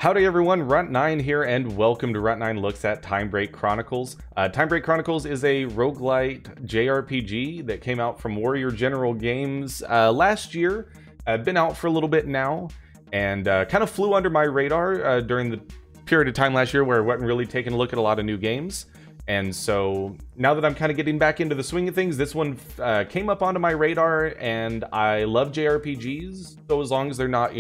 Howdy everyone, Runt9 here, and welcome to Runt9 Looks At Break Chronicles. Break Chronicles is a roguelike JRPG that came out from Warrior General Games last year. Been out for a little bit now, and kind of flew under my radar during the period of time last year where I wasn't really taking a look at a lot of new games. And so now that I'm kind of getting back into the swing of things, this one came up onto my radar, and I love JRPGs, so as long as they're not,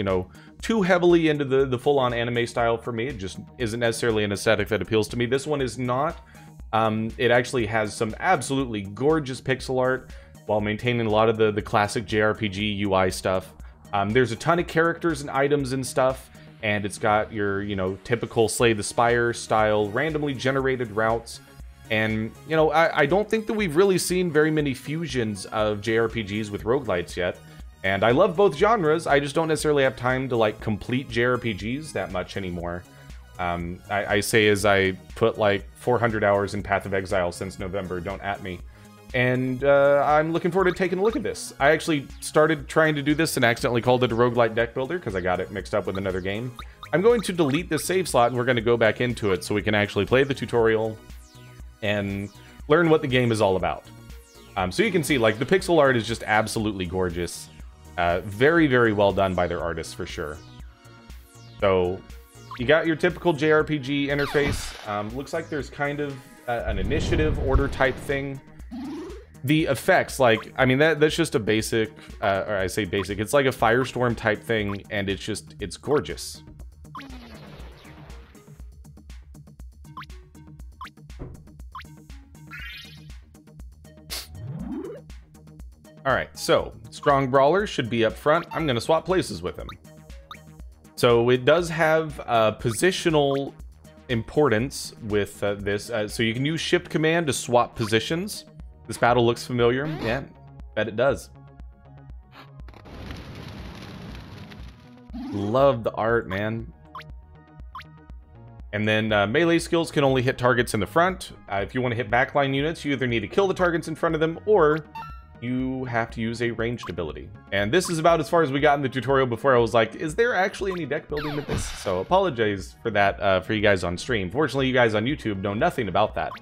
too heavily into the full-on anime style for me, it just isn't necessarily an aesthetic that appeals to me. This one is not. It actually has some absolutely gorgeous pixel art while maintaining a lot of the classic JRPG UI stuff. There's a ton of characters and items and stuff, and it's got your, typical Slay the Spire style randomly generated routes. And, I don't think that we've really seen very many fusions of JRPGs with roguelites yet. And I love both genres, I just don't necessarily have time to, complete JRPGs that much anymore. I say as I put, 400 hours in Path of Exile since November, don't at me. And I'm looking forward to taking a look at this. I actually started trying to do this and accidentally called it a roguelite deck builder because I got it mixed up with another game. I'm going to delete this save slot and we're going to go back into it so we can actually play the tutorial and learn what the game is all about. So you can see, the pixel art is just absolutely gorgeous. Very, very well done by their artists, for sure. So, you got your typical JRPG interface. Looks like there's kind of an initiative order type thing. The effects, that's just a basic, or I say basic, it's like a Firestorm type thing, and it's gorgeous. Alright, so, Strong Brawler should be up front. I'm going to swap places with him. So it does have positional importance with this. So you can use Shift Command to swap positions. This battle looks familiar. Yeah, bet it does. Love the art, man. And then melee skills can only hit targets in the front. If you want to hit backline units, you either need to kill the targets in front of them, or you have to use a ranged ability. And this is about as far as we got in the tutorial before I was like, is there actually any deck building with this? So apologize for that for you guys on stream. Fortunately, you guys on YouTube know nothing about that.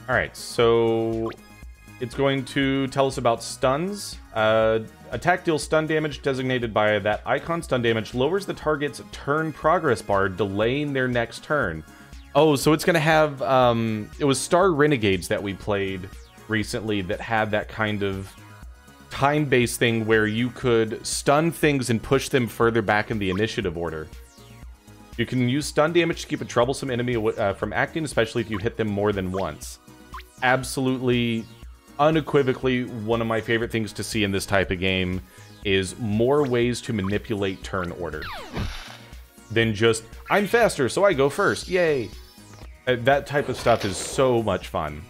Alright, so it's going to tell us about stuns. Attack deals stun damage designated by that icon. Stun damage lowers the target's turn progress bar, delaying their next turn. Oh, so it's going to have... it was Star Renegades that we played recently that had that kind of time-based thing where you could stun things and push them further back in the initiative order. You can use stun damage to keep a troublesome enemy from acting, especially if you hit them more than once. Absolutely... unequivocally, one of my favorite things to see in this type of game is more ways to manipulate turn order than just, I'm faster, so I go first, yay! That type of stuff is so much fun.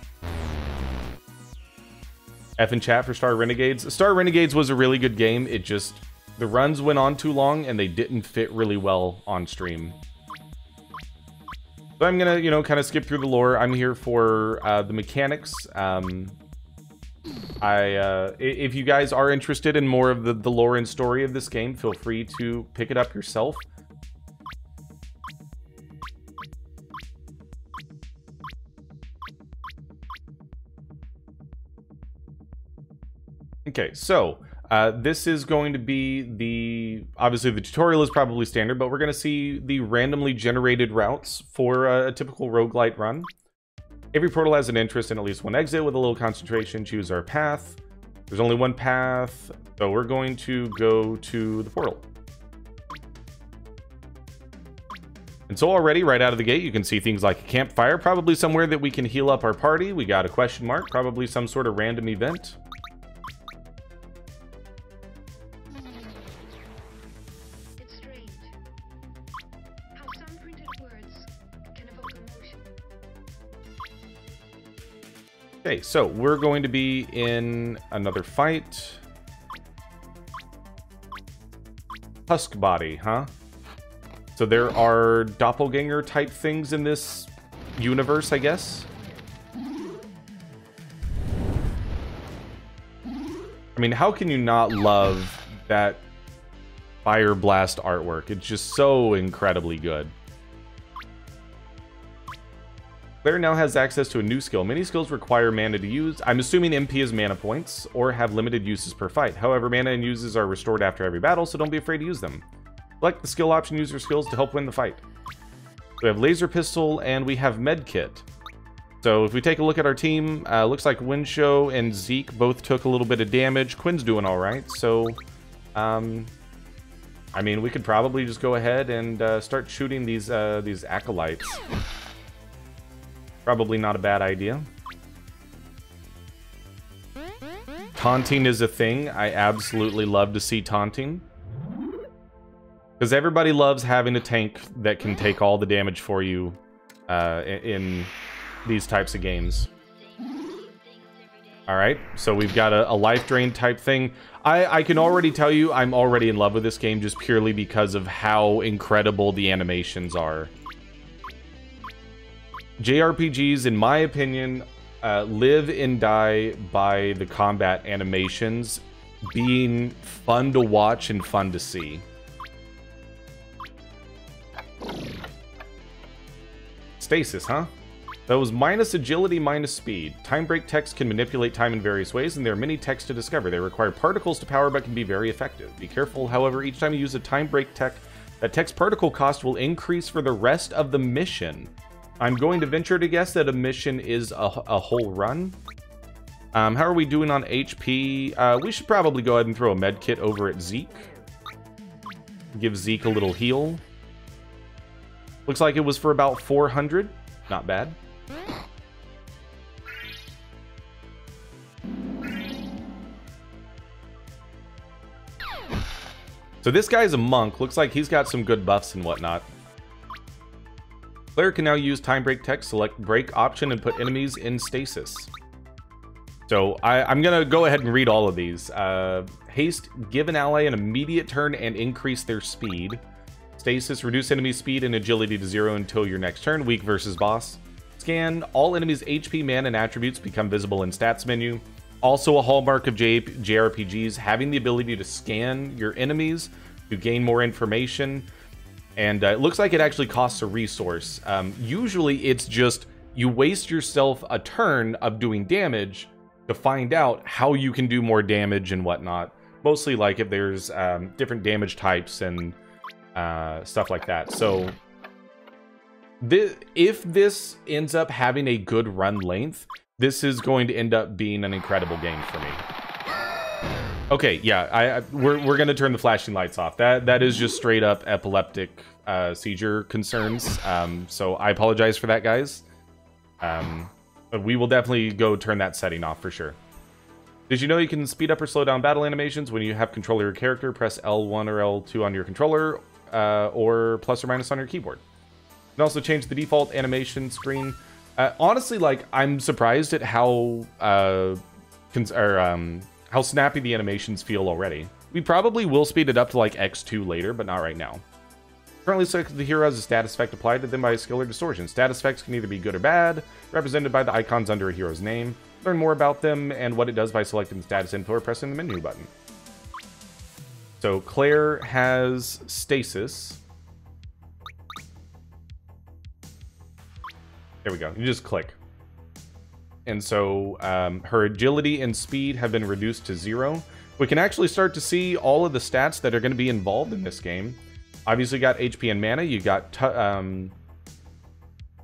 F in chat for Star Renegades. Star Renegades was a really good game, it just, the runs went on too long and they didn't fit really well on stream. So I'm gonna, kind of skip through the lore. I'm here for the mechanics. If you guys are interested in more of the lore and story of this game, feel free to pick it up yourself. Okay, so this is going to be obviously the tutorial is probably standard, but we're going to see the randomly generated routes for a typical roguelite run. Every portal has an entrance and at least one exit with a little concentration. Choose our path. There's only one path, so we're going to go to the portal. And so already, right out of the gate, you can see things like a campfire, probably somewhere that we can heal up our party. We got a question mark, probably some sort of random event. Okay, so we're going to be in another fight. Husk body, huh? So there are doppelganger type things in this universe, I guess. I mean, how can you not love that Fire Blast artwork? It's just so incredibly good. Player now has access to a new skill. Many skills require mana to use. I'm assuming MP is mana points, or have limited uses per fight. However, mana and uses are restored after every battle, so don't be afraid to use them. Select the skill option, use your skills to help win the fight. We have Laser Pistol, and we have Med Kit. So if we take a look at our team, looks like Winshow and Zeke both took a little bit of damage. Quinn's doing all right, so I mean, we could probably just go ahead and start shooting these acolytes. Probably not a bad idea. Taunting is a thing. I absolutely love to see taunting. Because everybody loves having a tank that can take all the damage for you in these types of games. Alright, so we've got a life drain type thing. I can already tell you I'm already in love with this game just purely because of how incredible the animations are. JRPGs, in my opinion, live and die by the combat animations being fun to watch and fun to see. Stasis, huh? That was minus agility, minus speed. Time break techs can manipulate time in various ways, and there are many techs to discover. They require particles to power, but can be very effective. Be careful, however, each time you use a time break tech, that tech's particle cost will increase for the rest of the mission. I'm going to venture to guess that a mission is a whole run. How are we doing on HP? We should probably go ahead and throw a med kit over at Zeke. Give Zeke a little heal. Looks like it was for about 400. Not bad. So this guy's a monk. Looks like he's got some good buffs and whatnot. Player can now use time break tech, select break option, and put enemies in stasis. So I'm gonna go ahead and read all of these. Haste, give an ally an immediate turn and increase their speed. Stasis, reduce enemy speed and agility to 0 until your next turn. Weak versus boss. Scan, all enemies' HP, mana, and attributes become visible in stats menu. Also a hallmark of JRPGs, having the ability to scan your enemies to gain more information. And it looks like it actually costs a resource. Usually it's just you waste yourself a turn of doing damage to find out how you can do more damage and whatnot. Mostly like if there's different damage types and stuff like that. So if this ends up having a good run length, this is going to end up being an incredible game for me. Okay, yeah, we're gonna turn the flashing lights off. That is just straight up epileptic seizure concerns. So I apologize for that, guys. But we will definitely go turn that setting off for sure. Did you know you can speed up or slow down battle animations when you have control of your character? Press L1 or L2 on your controller, or plus or minus on your keyboard. You can also change the default animation screen. Honestly, like, I'm surprised at how snappy the animations feel already. We probably will speed it up to like X2 later, but not right now. Currently selected the hero has a status effect applied to them by a skill or distortion. Status effects can either be good or bad, represented by the icons under a hero's name. Learn more about them and what it does by selecting the status info or pressing the menu button. So Claire has stasis. There we go. You just click. And so her agility and speed have been reduced to 0. We can actually start to see all of the stats that are going to be involved in this game. Obviously got HP and mana. You got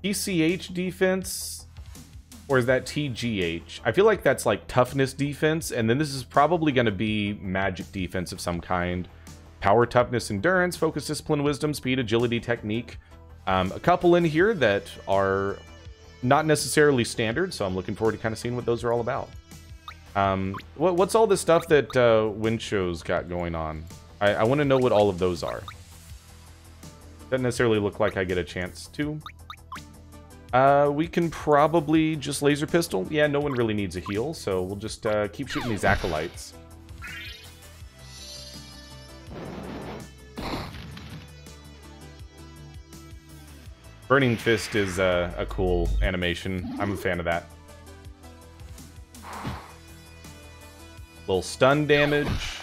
TCH defense, or is that TGH? I feel like that's like toughness defense, and then this is probably going to be magic defense of some kind. Power, toughness, endurance, focus, discipline, wisdom, speed, agility, technique. A couple in here that are not necessarily standard, so I'm looking forward to kind of seeing what those are all about. What's all this stuff that Winshow's got going on? I want to know what all of those are. Doesn't necessarily look like I get a chance to. We can probably just laser pistol. Yeah, no one really needs a heal, so we'll just keep shooting these acolytes. Burning Fist is a cool animation. I'm a fan of that. Little stun damage.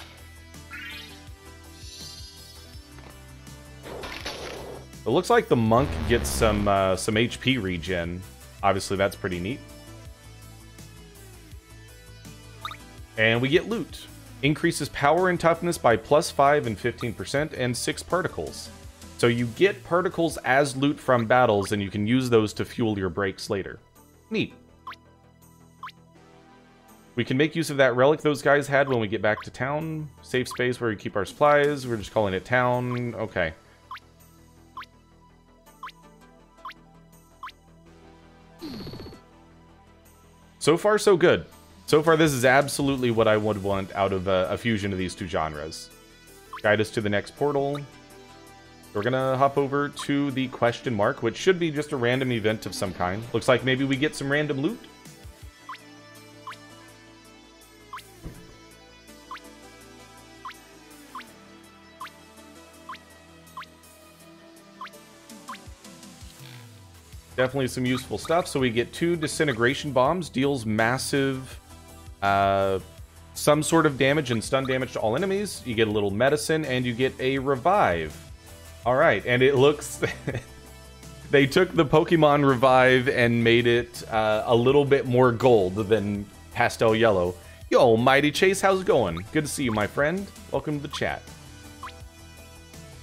It looks like the monk gets some HP regen. Obviously, that's pretty neat. And we get loot. Increases power and toughness by +5 and 15% and 6 particles. So you get particles as loot from battles, and you can use those to fuel your breaks later. Neat. We can make use of that relic those guys had when we get back to town. Safe space where we keep our supplies. We're just calling it town. Okay. So far, so good. So far, this is absolutely what I would want out of a fusion of these two genres. Guide us to the next portal. We're gonna hop over to the question mark, which should be just a random event of some kind. Looks like maybe we get some random loot. Definitely some useful stuff. So we get 2 disintegration bombs, deals massive some sort of damage and stun damage to all enemies. You get a little medicine, and you get a revive. All right, and it looks... they took the Pokemon Revive and made it a little bit more gold than pastel yellow. Yo, Mighty Chase, how's it going? Good to see you, my friend. Welcome to the chat.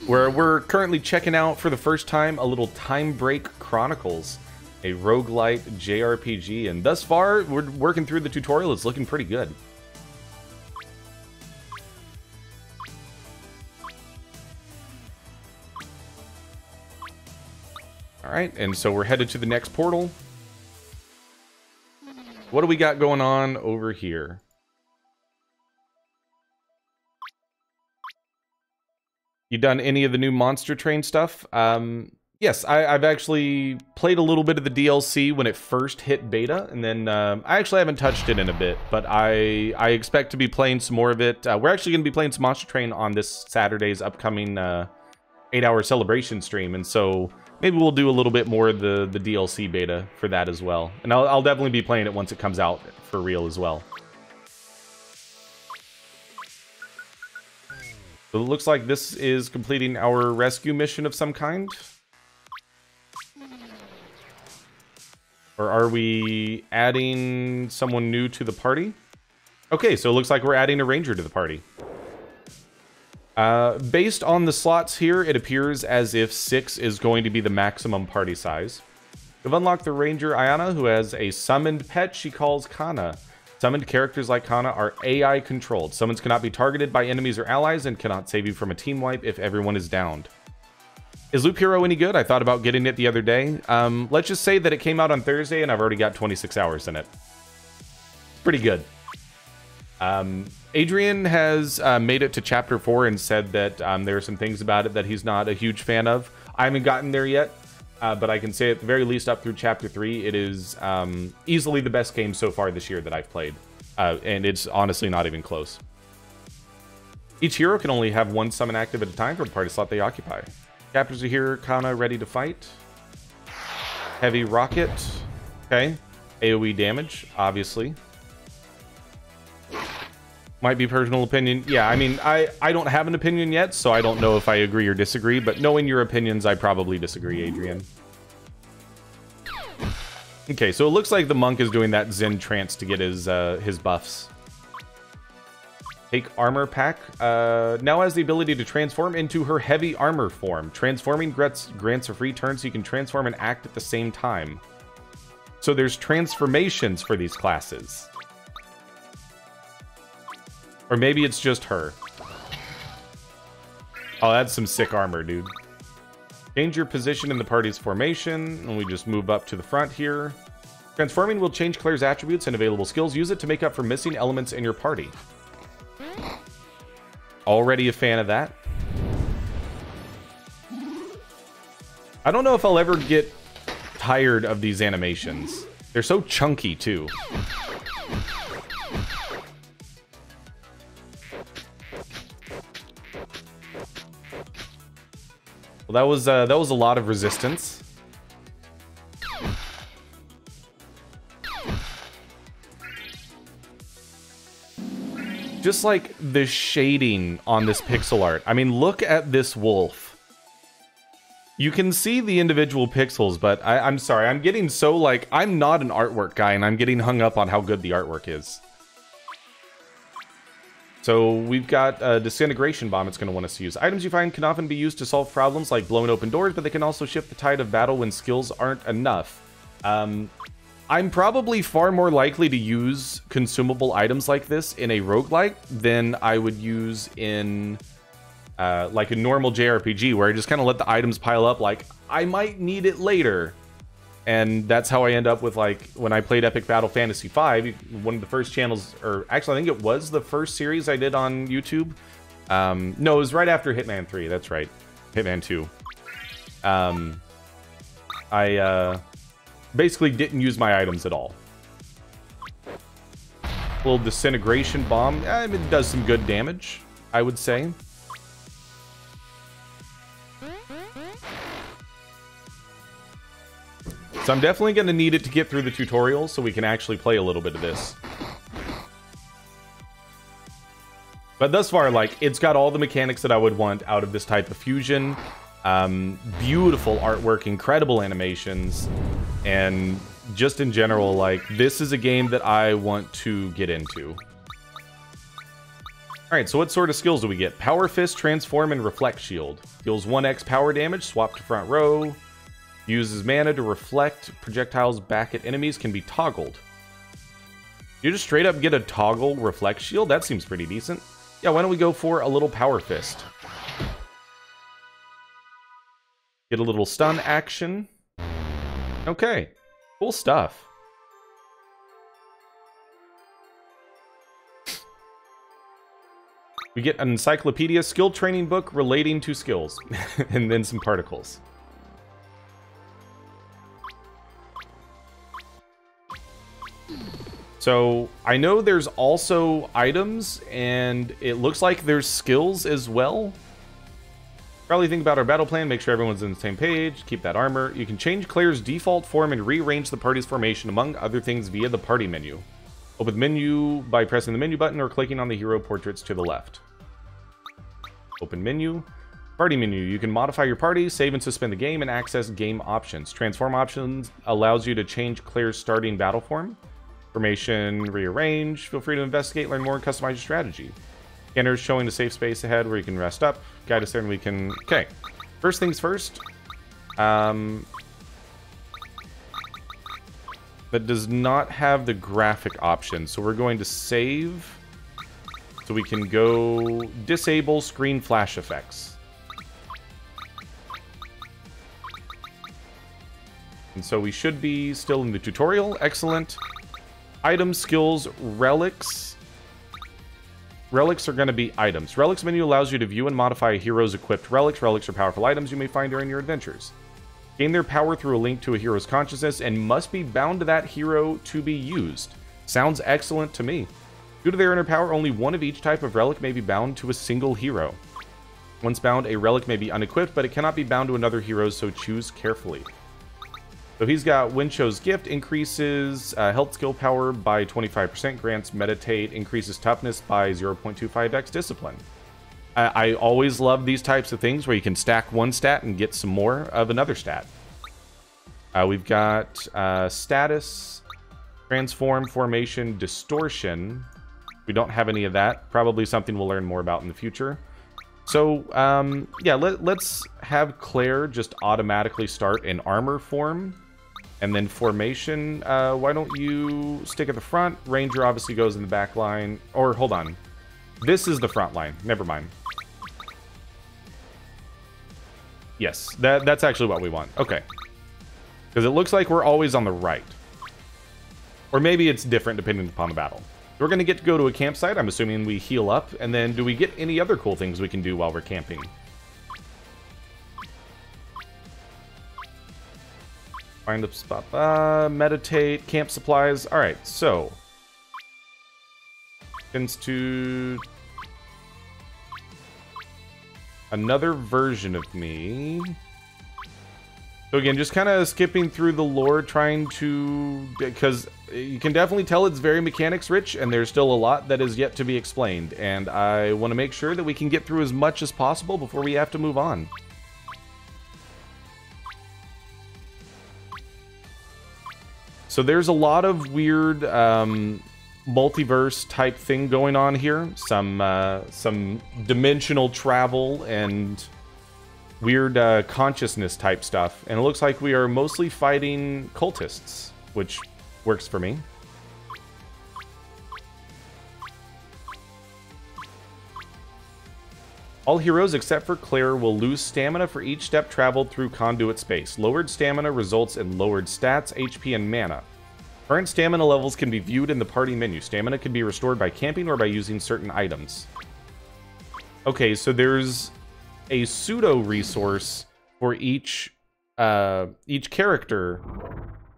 We're currently checking out for the first time a little Time Break Chronicles, a roguelite JRPG, and thus far we're working through the tutorial. It's looking pretty good. All right, and so we're headed to the next portal. What do we got going on over here? You done any of the new Monster Train stuff? Yes, I've actually played a little bit of the DLC when it first hit beta, and then I actually haven't touched it in a bit, but I expect to be playing some more of it. We're actually going to be playing some Monster Train on this Saturday's upcoming 8-hour celebration stream, and so maybe we'll do a little bit more of the DLC beta for that as well. And I'll definitely be playing it once it comes out for real as well. So it looks like this is completing our rescue mission of some kind. Or are we adding someone new to the party? Okay, so it looks like we're adding a ranger to the party. Based on the slots here, it appears as if 6 is going to be the maximum party size. We've unlocked the ranger Ayana, who has a summoned pet she calls Kana. Summoned characters like Kana are AI controlled. Summons cannot be targeted by enemies or allies and cannot save you from a team wipe if everyone is downed. Is Loop Hero any good? I thought about getting it the other day. Let's just say that it came out on Thursday and I've already got 26 hours in it. Pretty good. Adrian has made it to Chapter 4 and said that there are some things about it that he's not a huge fan of. I haven't gotten there yet, but I can say at the very least up through Chapter 3, it is easily the best game so far this year that I've played. And it's honestly not even close. Each hero can only have 1 summon active at a time for the party slot they occupy. Captors are here, Kana ready to fight. Heavy rocket. Okay. AoE damage, obviously. Might be personal opinion. Yeah, I mean, I don't have an opinion yet, so I don't know if I agree or disagree, but knowing your opinions, I probably disagree, Adrian. Okay, so it looks like the monk is doing that Zen trance to get his buffs. Take armor pack. Now has the ability to transform into her heavy armor form. Transforming grants a free turn so you can transform and act at the same time. So there's transformations for these classes. Or maybe it's just her. Oh, that's some sick armor, dude. Change your position in the party's formation, and we just move up to the front here. Transforming will change Claire's attributes and available skills. Use it to make up for missing elements in your party. Already a fan of that. I don't know if I'll ever get tired of these animations. They're so chunky, too. Well, that was a lot of resistance. just like the shading on this pixel art. I mean, look at this wolf. You can see the individual pixels, but I'm sorry, I'm getting so like, I'm not an artwork guy and I'm getting hung up on how good the artwork is. So we've got a disintegration bomb it's going to want us to use. Items you find can often be used to solve problems like blowing open doors, but they can also shift the tide of battle when skills aren't enough. I'm probably far more likely to use consumable items like this in a roguelike than I would use in like a normal JRPG, where I just kind of let the items pile up like, I might need it later. And that's how I end up with, like, when I played Epic Battle Fantasy V, one of the first channels, or actually I think it was the first series I did on YouTube. No, it was right after Hitman 3, that's right. Hitman 2. I basically didn't use my items at all. Little disintegration bomb. It does some good damage, I would say. So I'm definitely going to need it to get through the tutorial so we can actually play a little bit of this. But thus far, like, it's got all the mechanics that I would want out of this type of fusion. Beautiful artwork, incredible animations, and just in general, like, this is a game that I want to get into. Alright, so what sort of skills do we get? Power Fist, Transform, and Reflect Shield. Deals 1x power damage, swap to front row. Uses mana to reflect projectiles back at enemies, can be toggled. You just straight up get a toggle Reflect Shield? That seems pretty decent. Yeah, why don't we go for a little Power Fist? Get a little stun action. Okay, cool stuff. We get an encyclopedia skill training book relating to skills, and then some particles. So I know there's also items, and it looks like there's skills as well. Probably think about our battle plan, make sure everyone's on the same page, keep that armor. You can change Claire's default form and rearrange the party's formation, among other things, via the party menu. Open the menu by pressing the menu button or clicking on the hero portraits to the left. Open menu. Party menu. You can modify your party, save and suspend the game, and access game options. Transform options allows you to change Claire's starting battle form. Formation, rearrange. Feel free to investigate, learn more, and customize your strategy. Scanners showing a safe space ahead where you can rest up. Guide us there and we can... Okay. First things first. That does not have the graphic option, so we're going to save so we can go disable screen flash effects. And so we should be still in the tutorial. Excellent. Items, skills, relics. Relics are going to be items. Relics menu allows you to view and modify a hero's equipped relics. Relics are powerful items you may find during your adventures. Gain their power through a link to a hero's consciousness and must be bound to that hero to be used. Sounds excellent to me. Due to their inner power, only one of each type of relic may be bound to a single hero. Once bound, a relic may be unequipped, but it cannot be bound to another hero, so choose carefully. So he's got Winchow's Gift, increases health skill power by 25%, grants Meditate, increases toughness by 0.25x Discipline. I always love these types of things where you can stack one stat and get some more of another stat. We've got Status, Transform, Formation, Distortion. We don't have any of that. Probably something we'll learn more about in the future. So, yeah, let's have Claire just automatically start in armor form. And then formation, why don't you stick at the front? Ranger obviously goes in the back line. Or, hold on. This is the front line. Never mind. Yes, that's actually what we want. Okay. Because it looks like we're always on the right. Or maybe it's different depending upon the battle. We're going to get to go to a campsite. I'm assuming we heal up. And then do we get any other cool things we can do while we're camping? Find a spot. Meditate. Camp supplies. Alright, so. Tends to... Another version of me. So again, just kind of skipping through the lore, trying to... Because you can definitely tell it's very mechanics rich, and there's still a lot that is yet to be explained. And I want to make sure that we can get through as much as possible before we have to move on. So there's a lot of weird multiverse type thing going on here. Some dimensional travel and weird consciousness type stuff. And it looks like we are mostly fighting cultists, which works for me. All heroes except for Claire will lose stamina for each step traveled through conduit space. Lowered stamina results in lowered stats, HP, and mana. Current stamina levels can be viewed in the party menu. Stamina can be restored by camping or by using certain items. Okay, so there's a pseudo resource for each character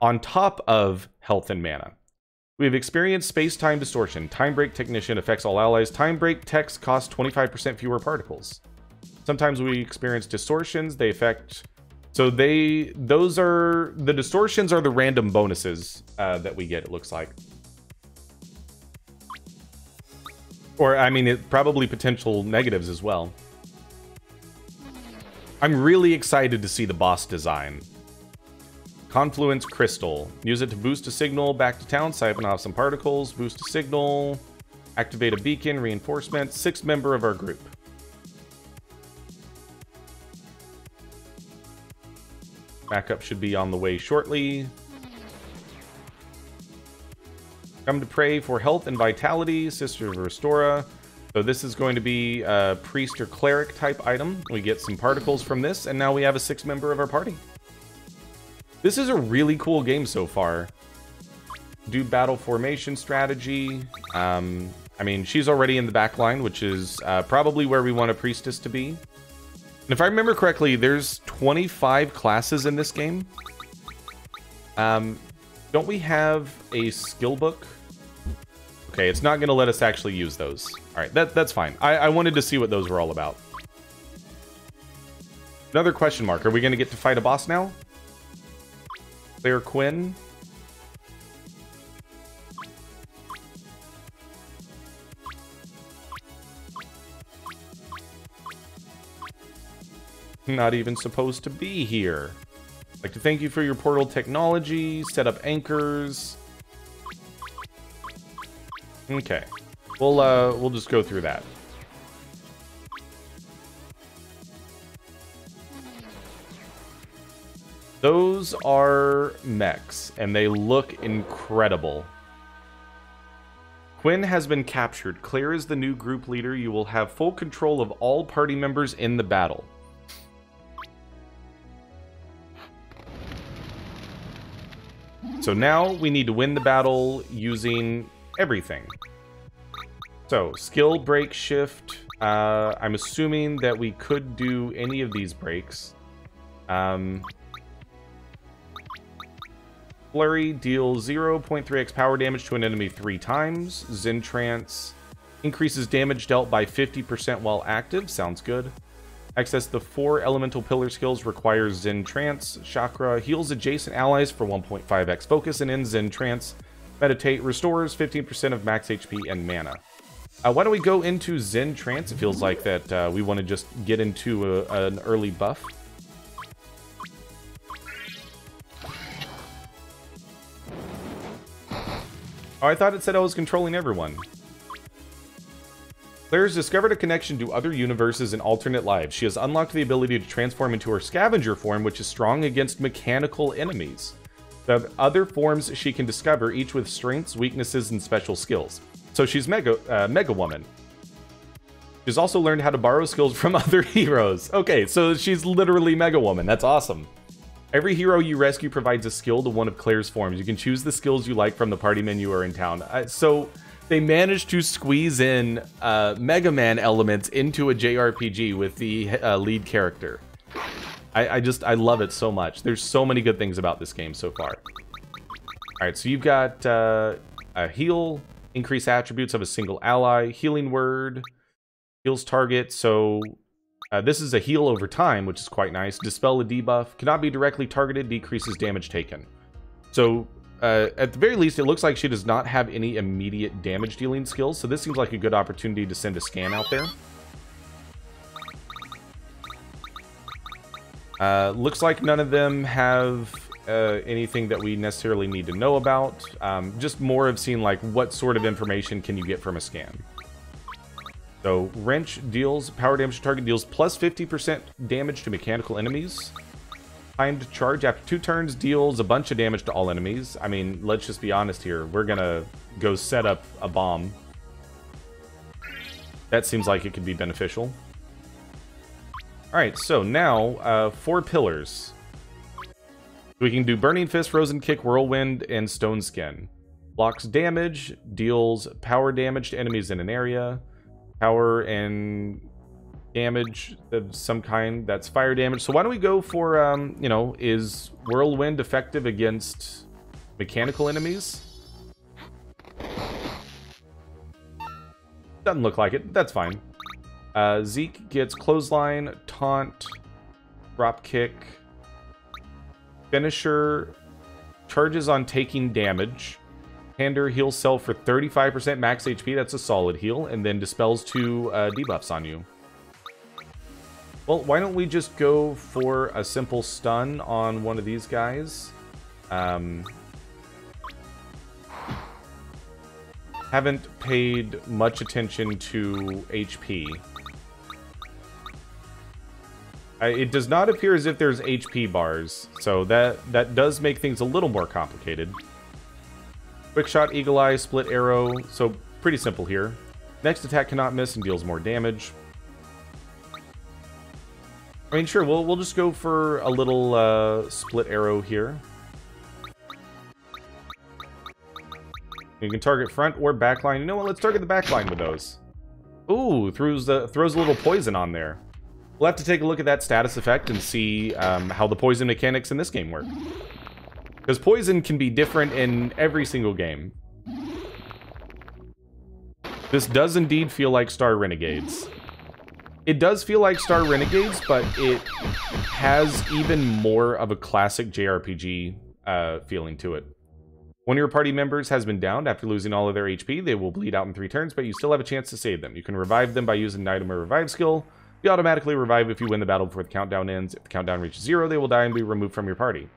on top of health and mana. We have experienced space-time distortion. Time Break Technician affects all allies. Time Break techs cost 25% fewer particles. Sometimes we experience distortions. They affect... So those are... The distortions are the random bonuses that we get, it looks like. Or, I mean, probably potential negatives as well. I'm really excited to see the boss design. Confluence Crystal. Use it to boost a signal back to town, siphon off some particles, boost a signal, activate a beacon, reinforcement, 6th member of our group. Backup should be on the way shortly. Come to pray for health and vitality, Sister of Restora. So this is going to be a priest or cleric type item. We get some particles from this, and now we have a 6th member of our party. This is a really cool game so far. Do battle formation strategy. I mean, she's already in the back line, which is probably where we want a priestess to be. And if I remember correctly, there's 25 classes in this game. Don't we have a skill book? Okay, it's not going to let us actually use those. All right, that's fine. I wanted to see what those were all about. Another question mark. Are we going to get to fight a boss now? Claire Quinn. Not even supposed to be here. I'd like to thank you for your portal technology. Set up anchors. Okay. We'll just go through that. Those are mechs, and they look incredible. Quinn has been captured. Claire is the new group leader. You will have full control of all party members in the battle. So now we need to win the battle using everything. So, skill, break, shift. I'm assuming that we could do any of these breaks. Flurry deals 0.3x power damage to an enemy 3 times. Zen Trance increases damage dealt by 50% while active. Sounds good. Access the 4 elemental pillar skills requires Zen Trance. Chakra heals adjacent allies for 1.5x focus and ends Zen Trance. Meditate restores 15% of max HP and mana. Why don't we go into Zen Trance? It feels like that we want to just get into an early buff. Oh, I thought it said I was controlling everyone. Claire has discovered a connection to other universes and alternate lives. She has unlocked the ability to transform into her scavenger form, which is strong against mechanical enemies. The other forms she can discover, each with strengths, weaknesses, and special skills. So she's Mega Woman. She's also learned how to borrow skills from other heroes. Okay, so she's literally Mega Woman. That's awesome. Every hero you rescue provides a skill to one of Claire's forms. You can choose the skills you like from the party menu or in town. So they managed to squeeze in Mega Man elements into a JRPG with the lead character. I love it so much. There's so many good things about this game so far. Alright, so you've got a heal, increase attributes of a single ally, healing word, heals target, so This is a heal over time, which is quite nice. Dispel a debuff. Cannot be directly targeted. Decreases damage taken. So, at the very least, it looks like she does not have any immediate damage dealing skills. So this seems like a good opportunity to send a scan out there. Looks like none of them have anything that we necessarily need to know about. Just more of seeing like what sort of information can you get from a scan. So wrench deals power damage to target, deals plus 50% damage to mechanical enemies. Timed charge after 2 turns deals a bunch of damage to all enemies. I mean, let's just be honest here. We're gonna go set up a bomb. That seems like it could be beneficial. Alright, so now 4 pillars. We can do Burning Fist, Frozen Kick, Whirlwind, and Stone Skin. Blocks damage, deals power damage to enemies in an area. Power and damage of some kind, that's fire damage. So why don't we go for, you know, is Whirlwind effective against mechanical enemies? Doesn't look like it. That's fine. Zeke gets Clothesline, Taunt, Drop Kick, Finisher, charges on taking damage. Hander heals self for 35% max HP, that's a solid heal, and then dispels 2 debuffs on you. Well, why don't we just go for a simple stun on one of these guys? Haven't paid much attention to HP. It does not appear as if there's HP bars, so that does make things a little more complicated. Quick shot, eagle eye, split arrow, so pretty simple here. Next attack cannot miss and deals more damage. I mean, sure, we'll just go for a little split arrow here. You can target front or back line. You know what? Let's target the back line with those. Ooh, throws a little poison on there. We'll have to take a look at that status effect and see how the poison mechanics in this game work. Because poison can be different in every single game. This does indeed feel like Star Renegades. It does feel like Star Renegades, but it has even more of a classic JRPG feeling to it. One of your party members has been downed after losing all of their HP. They will bleed out in 3 turns, but you still have a chance to save them. You can revive them by using an item or revive skill. You automatically revive if you win the battle before the countdown ends. If the countdown reaches 0, they will die and be removed from your party.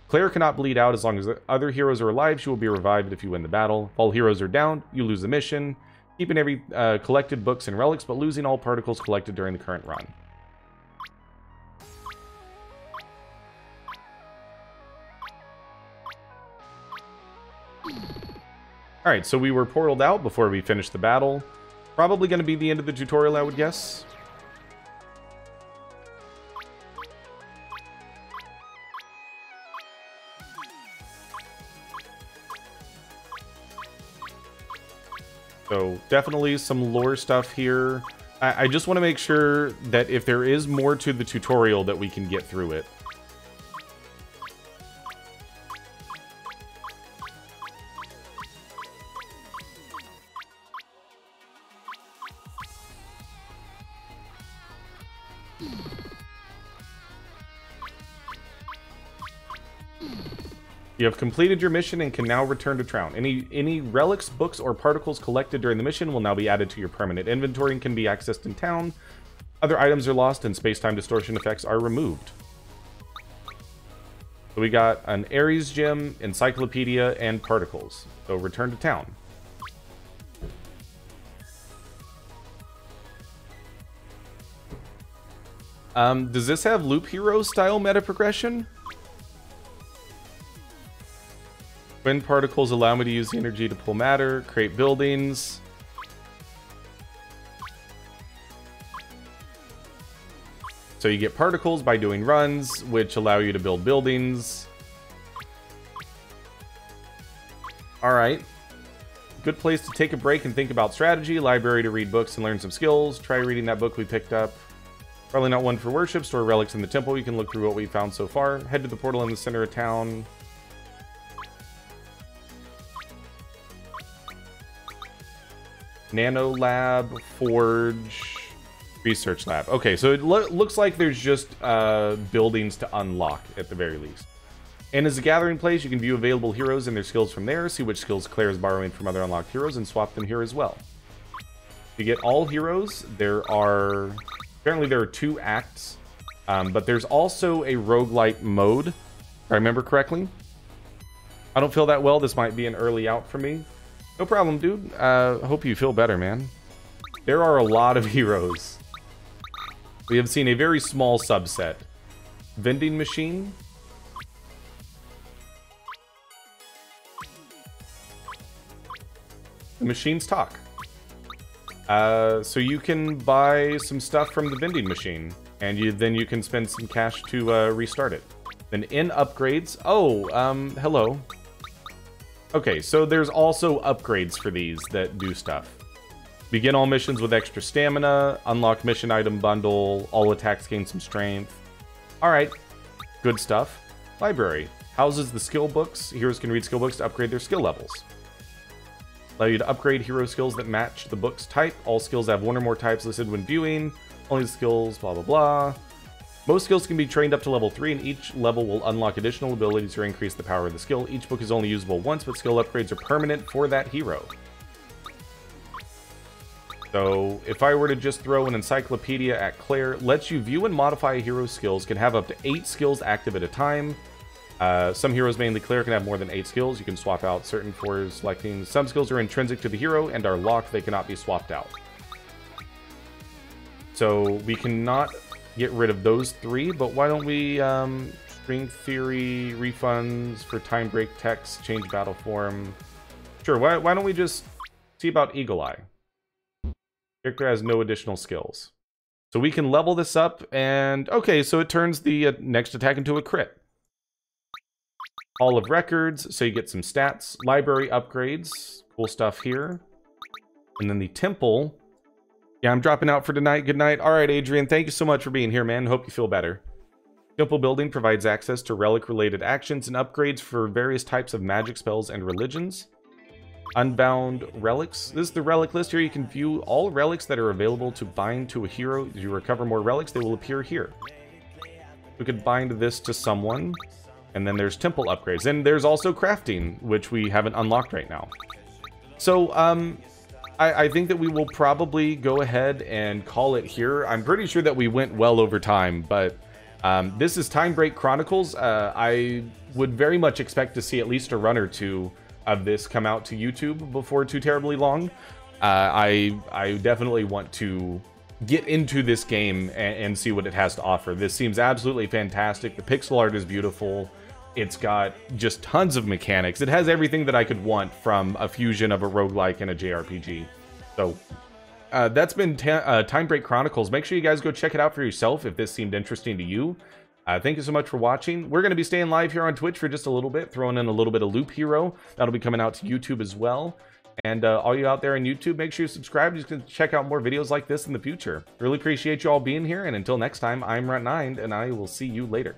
Claire cannot bleed out as long as the other heroes are alive. She will be revived if you win the battle. If all heroes are down, you lose the mission. Keeping every collected books and relics, but losing all particles collected during the current run. Alright, so we were portaled out before we finished the battle. Probably going to be the end of the tutorial, I would guess. So definitely some lore stuff here. I just want to make sure that if there is more to the tutorial that we can get through it. You have completed your mission and can now return to town. Any relics, books, or particles collected during the mission will now be added to your permanent inventory and can be accessed in town. Other items are lost and space-time distortion effects are removed. So we got an Ares gem, encyclopedia, and particles. So return to town. Does this have Loop Hero style meta progression? Wind particles allow me to use the energy to pull matter, create buildings. So you get particles by doing runs, which allow you to build buildings. Alright. Good place to take a break and think about strategy. Library to read books and learn some skills. Try reading that book we picked up. Probably not one for worship. Store relics in the temple. You can look through what we found so far. Head to the portal in the center of town. Nano Lab, Forge, Research lab. Okay, so it looks like there's just buildings to unlock at the very least. And as a gathering place, you can view available heroes and their skills from there, see which skills Claire is borrowing from other unlocked heroes, and swap them here as well. To get all heroes, apparently there are 2 acts, but there's also a roguelike mode, if I remember correctly. I don't feel that well. This might be an early out for me. No problem, dude. Hope you feel better, man. There are a lot of heroes. We have seen a very small subset. Vending machine. The machines talk. So you can buy some stuff from the vending machine, and then you can spend some cash to restart it. Then in upgrades. Oh, hello. Okay, so there's also upgrades for these that do stuff. Begin all missions with extra stamina, unlock mission item bundle, all attacks gain some strength. Alright, good stuff. Library. Houses the skill books. Heroes can read skill books to upgrade their skill levels. Allow you to upgrade hero skills that match the book's type. All skills have 1 or more types listed when viewing. Only the skills, blah blah blah. Most skills can be trained up to level 3, and each level will unlock additional abilities or increase the power of the skill. Each book is only usable once, but skill upgrades are permanent for that hero. So, if I were to just throw an encyclopedia at Claire, lets you view and modify a hero's skills, can have up to 8 skills active at a time. Some heroes, mainly Claire, can have more than 8 skills. You can swap out certain for selecting. Some skills are intrinsic to the hero and are locked. They cannot be swapped out. So, we cannot get rid of those 3, but why don't we, string theory, refunds for time break text, change battle form. Sure, why don't we just see about Eagle Eye? Character has no additional skills. So we can level this up, and okay, so it turns the next attack into a crit. Hall of Records, so you get some stats. Library upgrades, cool stuff here. And then the temple. Yeah, I'm dropping out for tonight. Good night. All right, Adrian, thank you so much for being here, man. Hope you feel better. Temple building provides access to relic-related actions and upgrades for various types of magic spells and religions. Unbound relics. This is the relic list. Here you can view all relics that are available to bind to a hero. As you recover more relics, they will appear here. We could bind this to someone. And then there's temple upgrades. And there's also crafting, which we haven't unlocked right now. So, I think that we will probably go ahead and call it here. I'm pretty sure that we went well over time, but this is Time Break Chronicles. I would very much expect to see at least a run or 2 of this come out to YouTube before too terribly long. I definitely want to get into this game and see what it has to offer. This seems absolutely fantastic. The pixel art is beautiful. It's got just tons of mechanics. It has everything that I could want from a fusion of a roguelike and a JRPG. So that's been Time Break Chronicles. Make sure you guys go check it out for yourself if this seemed interesting to you. Thank you so much for watching. We're going to be staying live here on Twitch for just a little bit, throwing in a little bit of Loop Hero. That'll be coming out to YouTube as well. And all you out there on YouTube, make sure you subscribe. You can check out more videos like this in the future. Really appreciate you all being here. And until next time, I'm Runt9, and I will see you later.